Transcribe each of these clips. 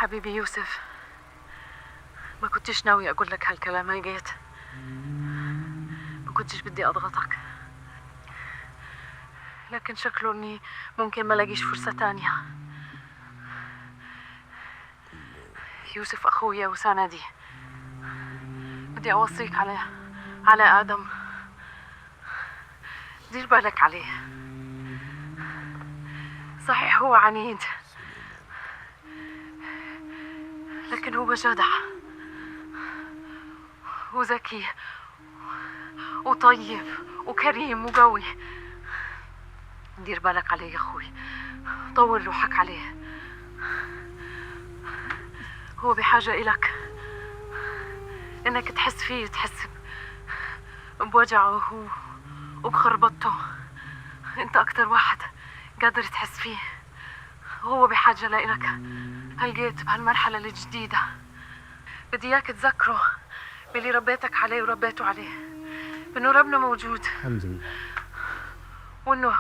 حبيبي يوسف، ما كنتش ناوي أقول لك هالكلام، هاي جيت. ما كنتش بدي أضغطك، لكن شكله إني ممكن ما لاقيش فرصة تانية. يوسف أخويا وسندي، بدي أوصيك على آدم. دير بالك عليه. صحيح هو عنيد، لكن هو جدع وذكي وطيب وكريم وقوي. دير بالك عليه يا أخوي، طول روحك عليه. هو بحاجة إلك، إنك تحس فيه، تحس بوجعه وبخربطته. أنت أكتر واحد قادر تحس فيه. هو بحاجة لإلك هلقيت بهالمرحلة الجديدة. بدي إياك تذكره باللي ربيتك عليه وربيته عليه، إنه ربنا موجود. الحمد لله. وإنه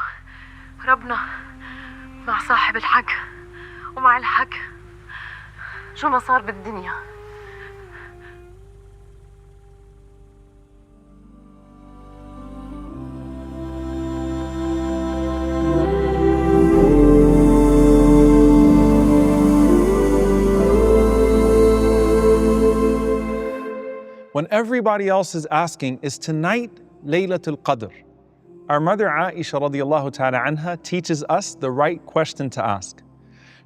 ربنا مع صاحب الحق ومع الحق شو ما صار بالدنيا. When everybody else is asking, is tonight Laylatul Qadr? Our mother Aisha radiallahu ta'ala anha teaches us the right question to ask.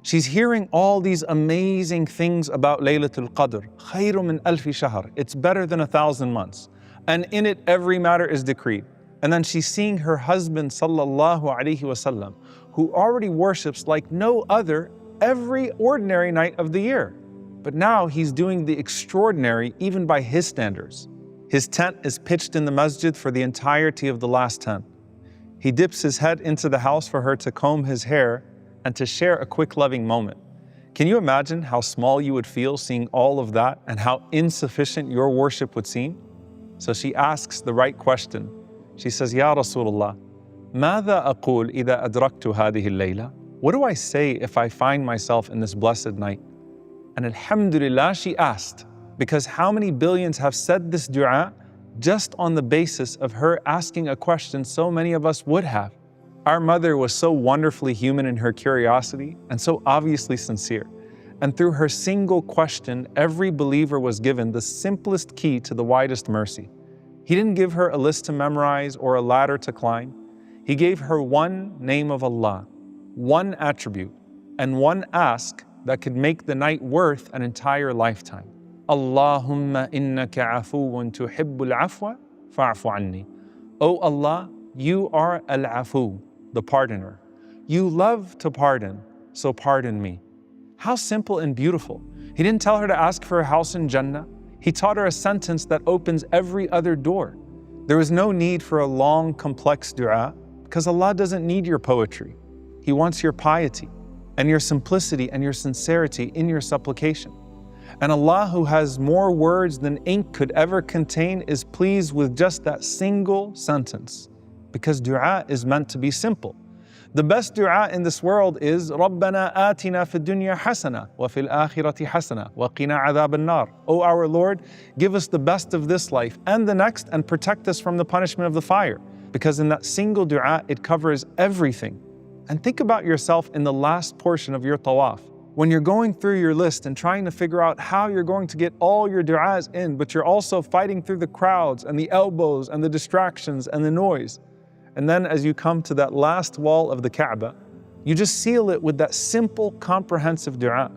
She's hearing all these amazing things about Laylatul Qadr. خير من ألف شهر. It's better than 1,000 months. And in it, every matter is decreed. And then she's seeing her husband sallallahu alaihi wasallam, who already worships like no other every ordinary night of the year. But now he's doing the extraordinary even by his standards. His tent is pitched in the masjid for the entirety of the last 10. He dips his head into the house for her to comb his hair and to share a quick loving moment. Can you imagine how small you would feel seeing all of that and how insufficient your worship would seem? So she asks the right question. She says, Ya Rasulullah, ماذا أقول إذا أدركت هذه الليلة? What do I say if I find myself in this blessed night? And alhamdulillah, she asked, because how many billions have said this dua just on the basis of her asking a question so many of us would have. Our mother was so wonderfully human in her curiosity and so obviously sincere. And through her single question, every believer was given the simplest key to the widest mercy. He didn't give her a list to memorize or a ladder to climb. He gave her one name of Allah, one attribute, and one ask that could make the night worth an entire lifetime. Allahumma innaka afuun tuhibbul afwa fa'fu anni. Oh Allah, you are al-afu, the pardoner. You love to pardon, so pardon me. How simple and beautiful. He didn't tell her to ask for a house in Jannah. He taught her a sentence that opens every other door. There was no need for a long, complex dua because Allah doesn't need your poetry. He wants your piety and your simplicity and your sincerity in your supplication. And Allah, who has more words than ink could ever contain, is pleased with just that single sentence, because dua is meant to be simple. The best dua in this world is رَبَّنَا آتِنَا فِي الدُّنْيَا حَسَنَةً وَفِي الْآخِرَةِ حَسَنَةً وَقِنَا عَذَابَ النَّارِ. O our Lord, give us the best of this life and the next, and protect us from the punishment of the fire. Because in that single dua, it covers everything. And think about yourself in the last portion of your tawaf. When you're going through your list and trying to figure out how you're going to get all your du'as in, but you're also fighting through the crowds and the elbows and the distractions and the noise. And then as you come to that last wall of the Kaaba, you just seal it with that simple, comprehensive du'a.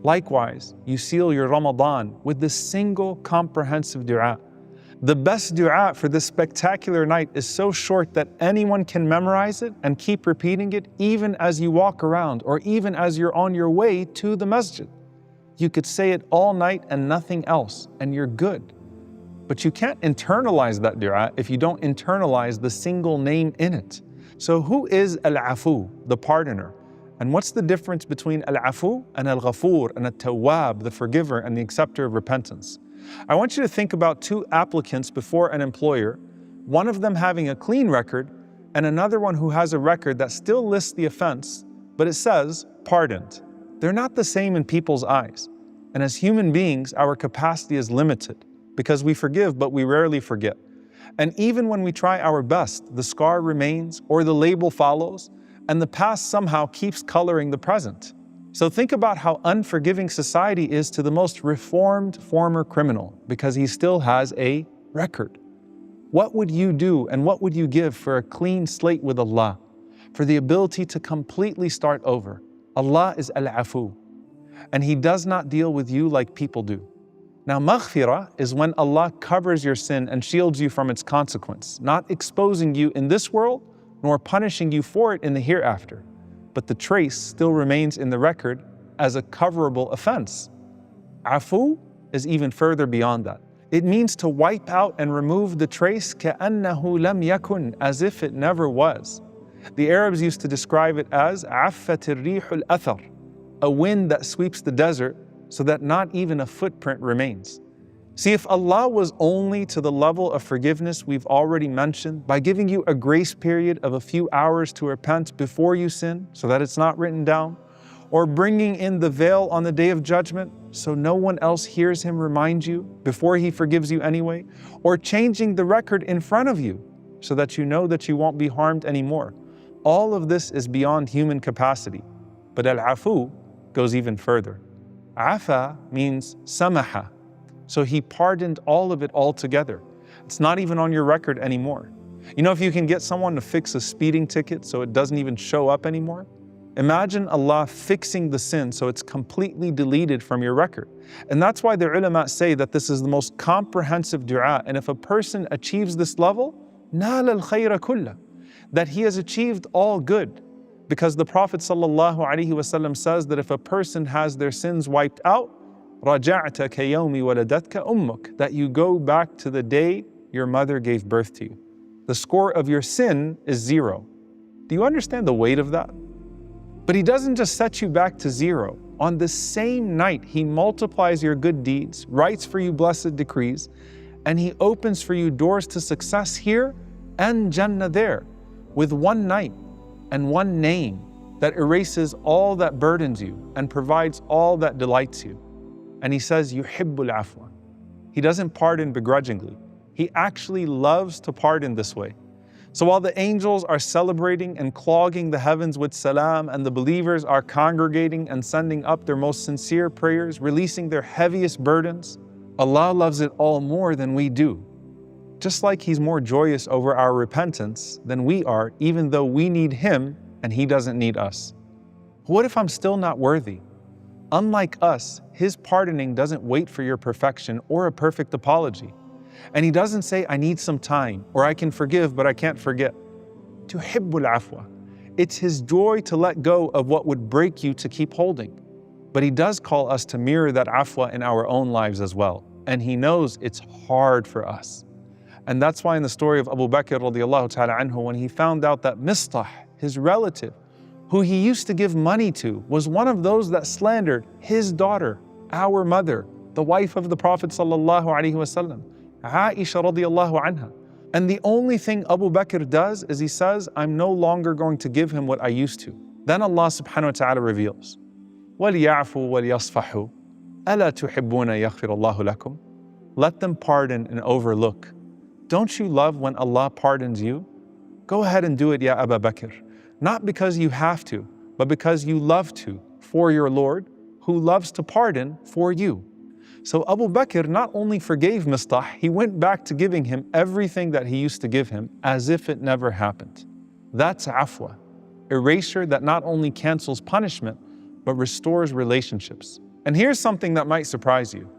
Likewise, you seal your Ramadan with this single, comprehensive du'a. The best du'a for this spectacular night is so short that anyone can memorize it and keep repeating it even as you walk around or even as you're on your way to the masjid. You could say it all night and nothing else, and you're good. But you can't internalize that du'a if you don't internalize the single name in it. So who is Al-Afu, the pardoner? And what's the difference between Al-Afu and Al-Ghafur and Al-Tawwab, the forgiver and the acceptor of repentance? I want you to think about two applicants before an employer, one of them having a clean record and another one who has a record that still lists the offense, but it says pardoned. they're not the same in people's eyes. And as human beings, our capacity is limited because we forgive, but we rarely forget. And even when we try our best, the scar remains or the label follows, and the past somehow keeps coloring the present. So think about how unforgiving society is to the most reformed former criminal because he still has a record. What would you do and what would you give for a clean slate with Allah, for the ability to completely start over? Allah is Al-Afu, and He does not deal with you like people do. Now, maghfirah is when Allah covers your sin and shields you from its consequence, not exposing you in this world, nor punishing you for it in the hereafter. But the trace still remains in the record as a coverable offense. Afu is even further beyond that. It means to wipe out and remove the trace كَأَنَّهُ لَمْ يَكُنْ, as if it never was. The Arabs used to describe it as عَفَّتِ الرِّيحُ الْأَثَرِ, a wind that sweeps the desert so that not even a footprint remains. See, if Allah was only to the level of forgiveness we've already mentioned, by giving you a grace period of a few hours to repent before you sin so that it's not written down, or bringing in the veil on the Day of Judgment so no one else hears Him remind you before He forgives you anyway, or changing the record in front of you so that you know that you won't be harmed anymore. All of this is beyond human capacity. But Al-Afu goes even further. Afa means samaha. So He pardoned all of it altogether. It's not even on your record anymore. You know, if you can get someone to fix a speeding ticket so it doesn't even show up anymore, imagine Allah fixing the sin so it's completely deleted from your record. And that's why the ulama say that this is the most comprehensive dua. And if a person achieves this level, نال الخير كله, that he has achieved all good. Because the Prophet ﷺ says that if a person has their sins wiped out, رَجَعْتَ كَيَوْمِ وَلَدَتْكَ أُمُّكَ, that you go back to the day your mother gave birth to you. The score of your sin is 0. Do you understand the weight of that? But He doesn't just set you back to 0. On the same night, He multiplies your good deeds, writes for you blessed decrees, and He opens for you doors to success here and Jannah there, with one night and one name that erases all that burdens you and provides all that delights you. And He says, yuhibbul afwa. He doesn't pardon begrudgingly. He actually loves to pardon this way. So while the angels are celebrating and clogging the heavens with salam, and the believers are congregating and sending up their most sincere prayers, releasing their heaviest burdens, Allah loves it all more than we do. Just like He's more joyous over our repentance than we are, even though we need Him and He doesn't need us. What if I'm still not worthy? Unlike us, His pardoning doesn't wait for your perfection or a perfect apology. And He doesn't say, I need some time, or I can forgive, but I can't forget. Tuhibbul afwa. It's His joy to let go of what would break you to keep holding. But He does call us to mirror that afwa in our own lives as well. And He knows it's hard for us. And that's why in the story of Abu Bakr radiallahu ta'ala anhu, when he found out that Mistah, his relative, who he used to give money to, was one of those that slandered his daughter, our mother, the wife of the Prophet sallallahu alaihi wasallam, Aisha radiallahu anha. And the only thing Abu Bakr does is he says, I'm no longer going to give him what I used to. Then Allah subhanahu wa ta'ala reveals, وَلْيَعْفُوا وَلْيَصْفَحُوا أَلَا تُحِبُّونَ يَغْفِرَ اللَّهُ لَكُمْ. Let them pardon and overlook. Don't you love when Allah pardons you? Go ahead and do it, Ya Abu Bakr. Not because you have to, but because you love to, for your Lord, who loves to pardon for you. So Abu Bakr not only forgave Mistah, he went back to giving him everything that he used to give him as if it never happened. That's afwa, erasure that not only cancels punishment, but restores relationships. And here's something that might surprise you.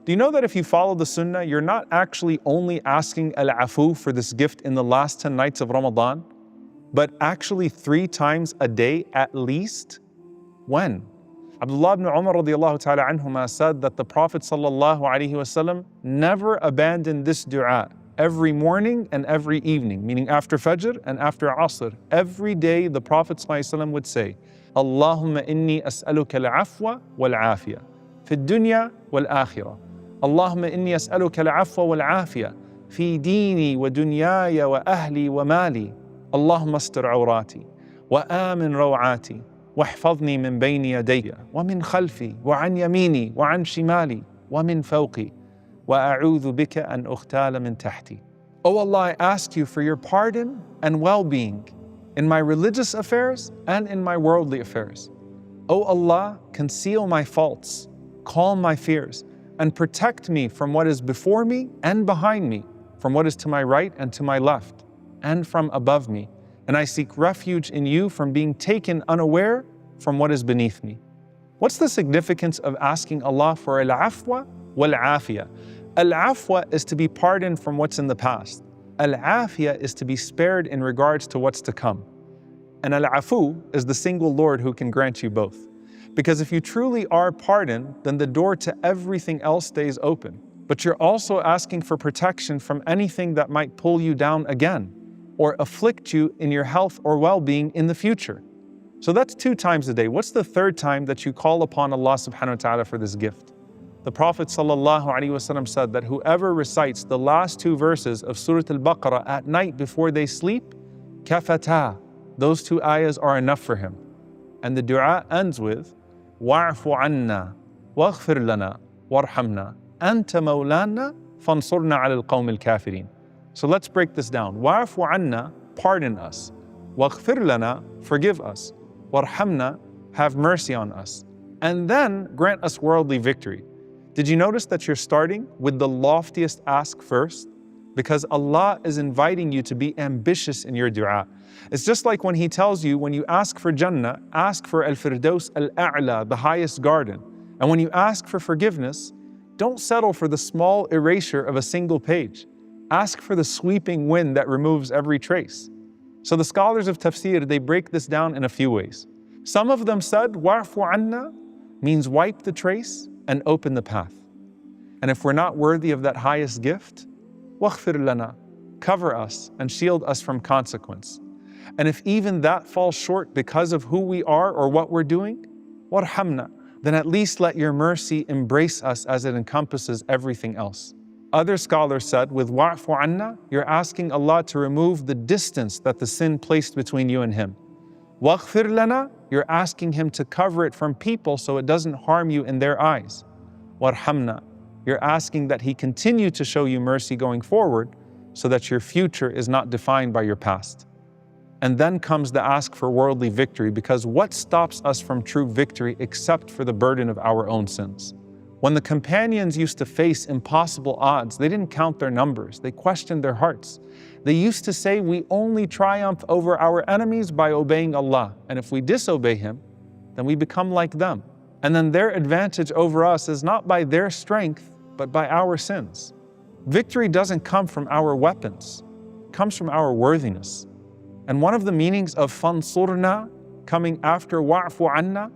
Do you know that if you follow the sunnah, you're not actually only asking al-afu for this gift in the last 10 nights of Ramadan, but actually 3 times a day at least? When? Abdullah ibn Umar radiallahu ta'ala anhuma said that the Prophet sallallahu alaihi wasallam never abandoned this dua every morning and every evening, meaning after Fajr and after Asr. Every day the Prophet sallallahu alaihi wasallam would say, Allahumma inni as'aluka al-afwa wal-afiyah fi dunya wal-akhirah. Allahumma inni as'aluka al-afwa wal-afiyah fi dini wa dunyaya wa ahli wa mali. Allahumma astir awrati wa amin rawati واحفظني من بين يدي ومن خلفي وعن يميني وعن شمالي ومن فوقي وأعوذ بك أن أغتال من تحتي. O Allah, I ask you for your pardon and well-being in my religious affairs and in my worldly affairs. O Allah, conceal my faults, calm my fears, and protect me from what is before me and behind me, from what is to my right and to my left, and from above me. And I seek refuge in you from being taken unaware from what is beneath me. What's the significance of asking Allah for al-afwa wal-afiyah? Al-afwa is to be pardoned from what's in the past. Al-afiyah is to be spared in regards to what's to come. And al-afu is the single Lord who can grant you both. Because if you truly are pardoned, then the door to everything else stays open. But you're also asking for protection from anything that might pull you down again, or afflict you in your health or well-being in the future. So that's 2 times a day. What's the 3rd time that you call upon Allah subhanahu wa ta'ala for this gift? The Prophet ﷺ said that whoever recites the last 2 verses of Surah Al-Baqarah at night before they sleep, kafata, those 2 ayahs are enough for him. And the dua ends with, wa'fu anna, waghfir lana, warhamna, anta mawlana, fansurna ala al-qawm al-kafirin. So let's break this down. Wa'fu anna, pardon us. Waghfir lana, forgive us. Warhamna, have mercy on us. And then grant us worldly victory. Did you notice that you're starting with the loftiest ask first? Because Allah is inviting you to be ambitious in your dua. It's just like when He tells you, when you ask for Jannah, ask for Al-Firdaus Al-A'la, the highest garden. And when you ask for forgiveness, don't settle for the small erasure of a single page. Ask for the sweeping wind that removes every trace. So the scholars of tafsir, they break this down in a few ways. Some of them said, wa'fu anna means wipe the trace and open the path. And if we're not worthy of that highest gift, waghfir lana, cover us and shield us from consequence. And if even that falls short because of who we are or what we're doing, warhamna, then at least let your mercy embrace us as it encompasses everything else. Other scholars said, with wa'fu anna, you're asking Allah to remove the distance that the sin placed between you and Him. Waghfir lana, you're asking Him to cover it from people so it doesn't harm you in their eyes. Warhamna, you're asking that He continue to show you mercy going forward so that your future is not defined by your past. And then comes the ask for worldly victory, because what stops us from true victory except for the burden of our own sins? When the companions used to face impossible odds, they didn't count their numbers, they questioned their hearts. They used to say, we only triumph over our enemies by obeying Allah, and if we disobey Him, then we become like them. And then their advantage over us is not by their strength, but by our sins. Victory doesn't come from our weapons, it comes from our worthiness. And one of the meanings of fansurna, coming after wa'fu anna,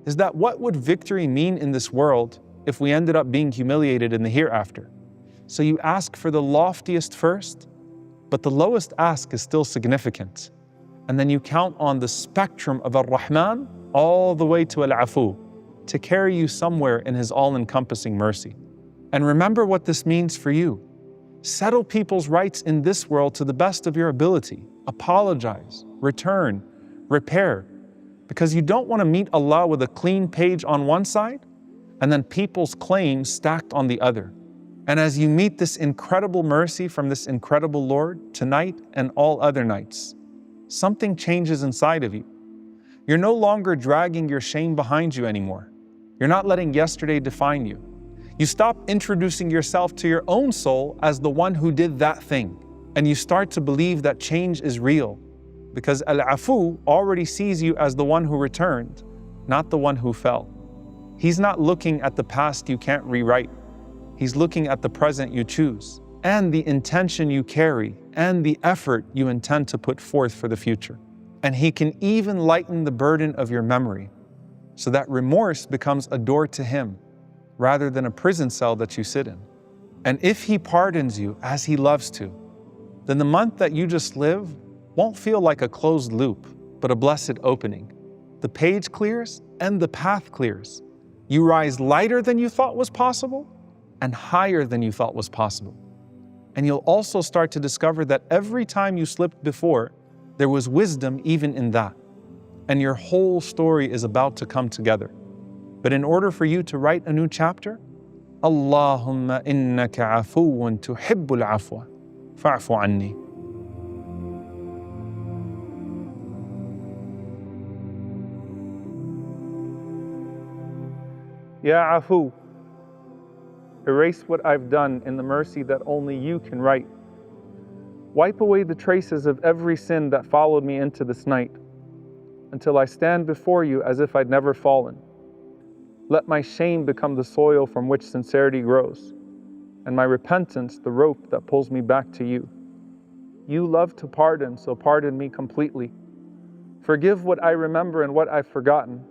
is that what would victory mean in this world if we ended up being humiliated in the hereafter? So you ask for the loftiest first, but the lowest ask is still significant. And then you count on the spectrum of Ar-Rahman all the way to Al-Afu to carry you somewhere in His all-encompassing mercy. And remember what this means for you. Settle people's rights in this world to the best of your ability. Apologize, return, repair. Because you don't want to meet Allah with a clean page on one side and then people's claims stacked on the other. And as you meet this incredible mercy from this incredible Lord tonight and all other nights, something changes inside of you. You're no longer dragging your shame behind you anymore. You're not letting yesterday define you. You stop introducing yourself to your own soul as the one who did that thing. And you start to believe that change is real, because Al-Afu already sees you as the one who returned, not the one who fell. He's not looking at the past you can't rewrite. He's looking at the present you choose, and the intention you carry, and the effort you intend to put forth for the future. And He can even lighten the burden of your memory, so that remorse becomes a door to Him, rather than a prison cell that you sit in. And if He pardons you as He loves to, then the month that you just live won't feel like a closed loop, but a blessed opening. The page clears and the path clears. You rise lighter than you thought was possible and higher than you thought was possible. And you'll also start to discover that every time you slipped before, there was wisdom even in that. and your whole story is about to come together. But in order for you to write a new chapter, Allahumma innaka afuwun tuhibbul afwa fa'fu anni. Ya Afu, erase what I've done in the mercy that only you can write. Wipe away the traces of every sin that followed me into this night, until I stand before you as if I'd never fallen. Let my shame become the soil from which sincerity grows, and my repentance the rope that pulls me back to you. You love to pardon, so pardon me completely. Forgive what I remember and what I've forgotten,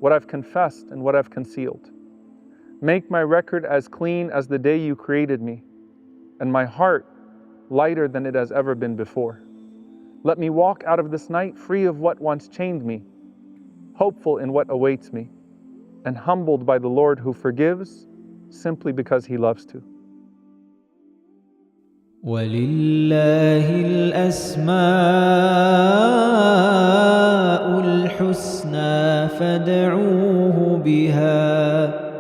what I've confessed and what I've concealed. Make my record as clean as the day you created me, and my heart lighter than it has ever been before. Let me walk out of this night free of what once chained me, hopeful in what awaits me, and humbled by the Lord who forgives simply because He loves to. وَلِلَّهِ الْأَسْمَاءُ الْحُسْنَى فَادْعُوهُ بِهَا